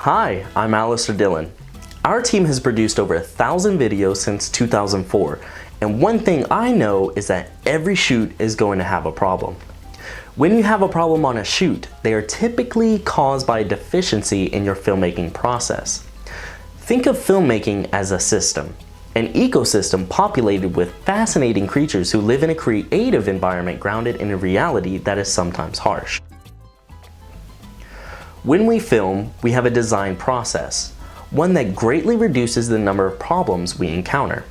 Hi, I'm Alastair Dillon. Our team has produced over 1,000 videos since 2004, and one thing I know is that every shoot is going to have a problem. When you have a problem on a shoot, they are typically caused by a deficiency in your filmmaking process. Think of filmmaking as a system, an ecosystem populated with fascinating creatures who live in a creative environment grounded in a reality that is sometimes harsh. When we film, we have a design process, one that greatly reduces the number of problems we encounter.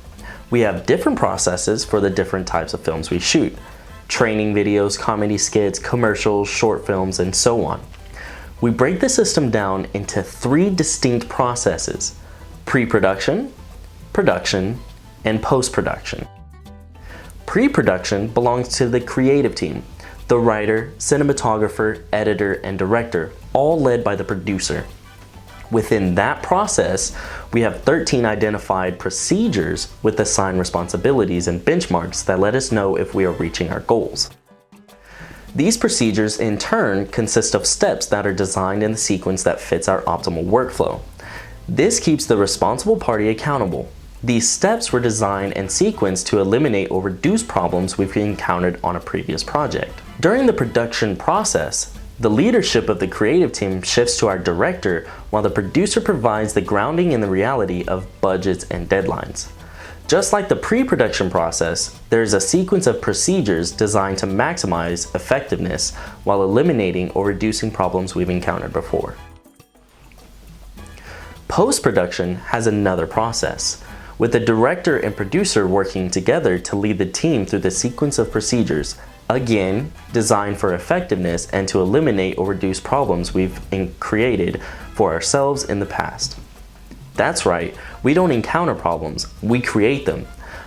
We have different processes for the different types of films we shoot: training videos, comedy skits, commercials, short films, and so on. We break the system down into 3 distinct processes: pre-production, production, and post-production. Pre-production belongs to the creative team, the writer, cinematographer, editor, and director, all led by the producer. Within that process, we have 13 identified procedures with assigned responsibilities and benchmarks that let us know if we are reaching our goals. These procedures in turn consist of steps that are designed in the sequence that fits our optimal workflow. This keeps the responsible party accountable. These steps were designed and sequenced to eliminate or reduce problems we've encountered on a previous project. During the production process, the leadership of the creative team shifts to our director, while the producer provides the grounding in the reality of budgets and deadlines. Just like the pre-production process, there is a sequence of procedures designed to maximize effectiveness while eliminating or reducing problems we've encountered before. Post-production has another process, with the director and producer working together to lead the team through the sequence of procedures, again designed for effectiveness and to eliminate or reduce problems we've created for ourselves in the past. That's right, we don't encounter problems, we create them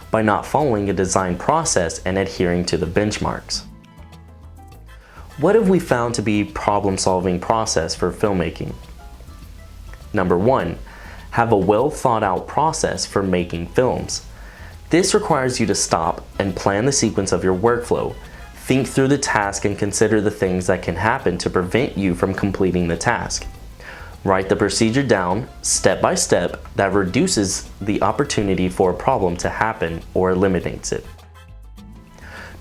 by not following a design process and adhering to the benchmarks. What have we found to be problem-solving process for filmmaking? Number 1, have a well thought out process for making films. This requires you to stop and plan the sequence of your workflow. Think through the task and consider the things that can happen to prevent you from completing the task. Write the procedure down, step by step, that reduces the opportunity for a problem to happen or eliminates it.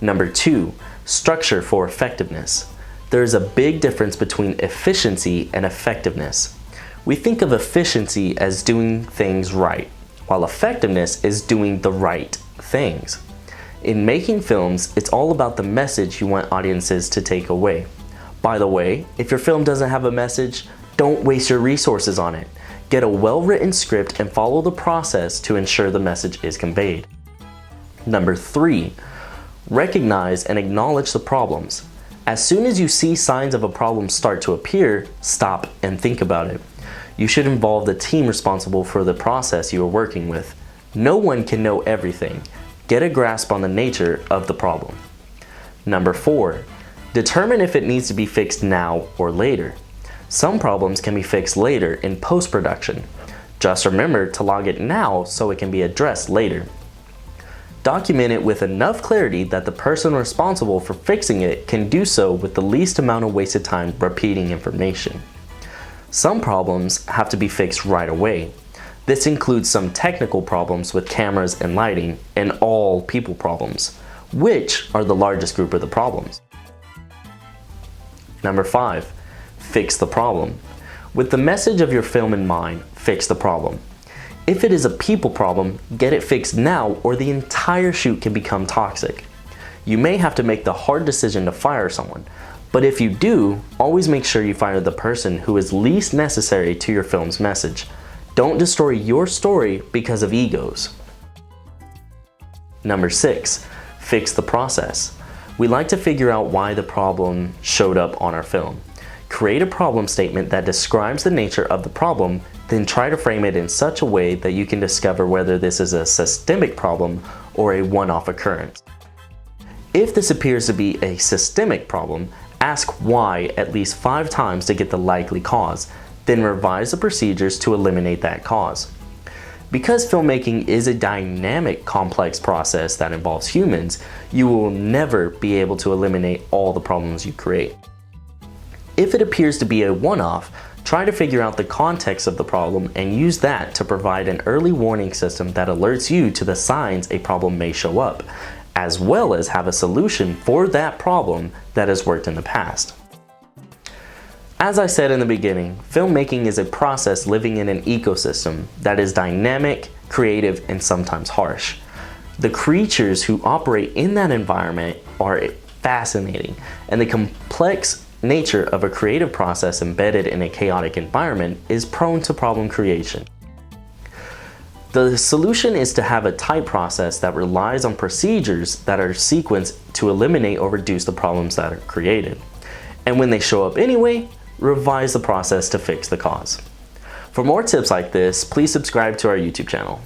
Number 2, structure for effectiveness. There is a big difference between efficiency and effectiveness. We think of efficiency as doing things right, while effectiveness is doing the right things. In making films, it's all about the message you want audiences to take away. By the way, if your film doesn't have a message, don't waste your resources on it. Get a well-written script and follow the process to ensure the message is conveyed. Number 3, recognize and acknowledge the problems. As soon as you see signs of a problem start to appear, stop and think about it. You should involve the team responsible for the process you are working with. No one can know everything. Get a grasp on the nature of the problem. Number 4, determine if it needs to be fixed now or later. Some problems can be fixed later in post-production. Just remember to log it now so it can be addressed later. Document it with enough clarity that the person responsible for fixing it can do so with the least amount of wasted time repeating information. Some problems have to be fixed right away. This includes some technical problems with cameras and lighting, and all people problems, which are the largest group of the problems. Number 5, fix the problem. With the message of your film in mind, fix the problem. If it is a people problem, get it fixed now or the entire shoot can become toxic. You may have to make the hard decision to fire someone, but if you do, always make sure you fire the person who is least necessary to your film's message. Don't destroy your story because of egos. Number 6, fix the process. We like to figure out why the problem showed up on our film. Create a problem statement that describes the nature of the problem, then try to frame it in such a way that you can discover whether this is a systemic problem or a one-off occurrence. If this appears to be a systemic problem, ask why at least 5 times to get the likely cause, then revise the procedures to eliminate that cause. Because filmmaking is a dynamic, complex process that involves humans, you will never be able to eliminate all the problems you create. If it appears to be a one-off, Try to figure out the context of the problem and use that to provide an early warning system that alerts you to the signs a problem may show up, as well as have a solution for that problem that has worked in the past. As I said in the beginning, filmmaking is a process living in an ecosystem that is dynamic, creative, and sometimes harsh. The creatures who operate in that environment are fascinating, and the complex nature of a creative process embedded in a chaotic environment is prone to problem creation. The solution is to have a tight process that relies on procedures that are sequenced to eliminate or reduce the problems that are created. And when they show up anyway, revise the process to fix the cause. For more tips like this, please subscribe to our YouTube channel.